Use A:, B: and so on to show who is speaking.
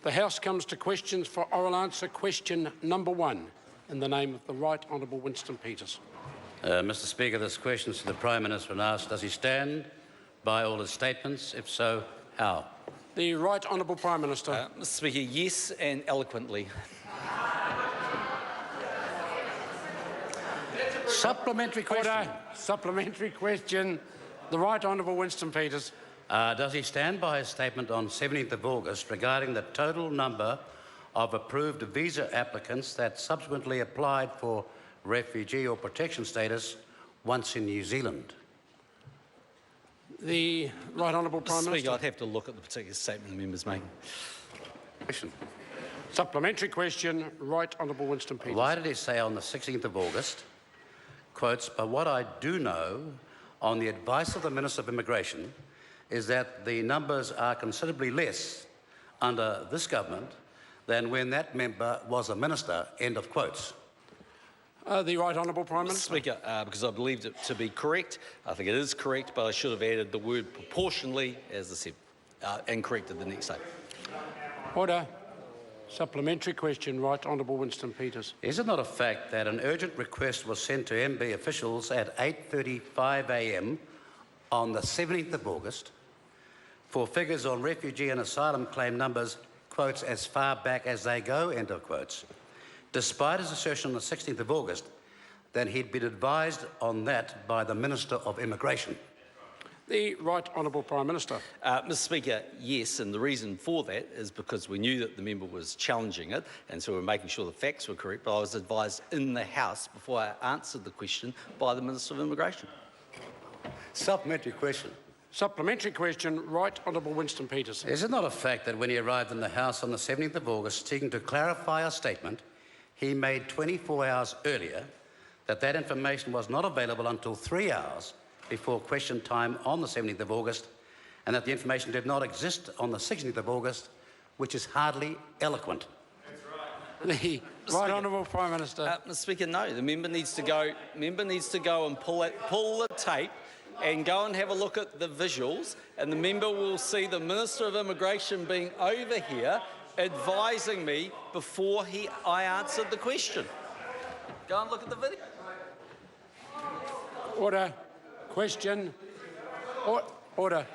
A: The House comes to questions for oral answer. Question number 1, in the name of the Right Honourable Winston Peters.
B: Mr Speaker, this question is to the Prime Minister and asks, does he stand by all his statements? If so, how?
A: The Right Honourable Prime Minister.
C: Mr Speaker, yes, and eloquently.
B: Supplementary question.
A: Order. Supplementary question. The Right Honourable Winston Peters.
B: Does he stand by his statement on 17th of August regarding the total number of approved visa applicants that subsequently applied for refugee or protection status once in New Zealand?
A: The Right Honourable Prime
C: Mr.
A: Minister.
C: Speaker, I'd have to look at the particular statement the member's making.
B: Question.
A: Supplementary question. Right Honourable Winston Peters.
B: Why did he say on the 16th of August, quotes, but what I do know on the advice of the Minister of Immigration is that the numbers are considerably less under this government than when that member was a minister, end of quotes?
A: The Right Honourable Prime
C: Mr.
A: Minister.
C: Speaker, because I believed it to be correct. I think it is correct, but I should have added the word proportionally, as I said, and corrected the next statement.
A: Order. Supplementary question. Right Honourable Winston Peters.
B: Is it not a fact that an urgent request was sent to MB officials at 8:35 a.m. on the 17th of August for figures on refugee and asylum claim numbers, quotes, as far back as they go, end of quotes, despite his assertion on the 16th of August that he'd been advised on that by the Minister of Immigration?
A: The Right Honourable Prime Minister.
C: Mr. Speaker, yes, and the reason for that is because we knew that the member was challenging it, and so we were making sure the facts were correct, but I was advised in the House before I answered the question by the Minister of Immigration.
B: Supplementary question.
A: Supplementary question. Right Honourable Winston Peters.
B: Is it not a fact that when he arrived in the House on the 17th of August seeking to clarify a statement he made 24 hours earlier, that information was not available until 3 hours before question time on the 17th of August, and that the information did not exist on the 16th of August, which is hardly eloquent?
A: The Right Honourable Prime Minister.
C: Mr. Speaker, no. The member needs to go. And pull the tape and go and have a look at the visuals, and the member will see the Minister of Immigration being over here advising me before I answered the question. Go and look at the video.
A: Order. Question. Order.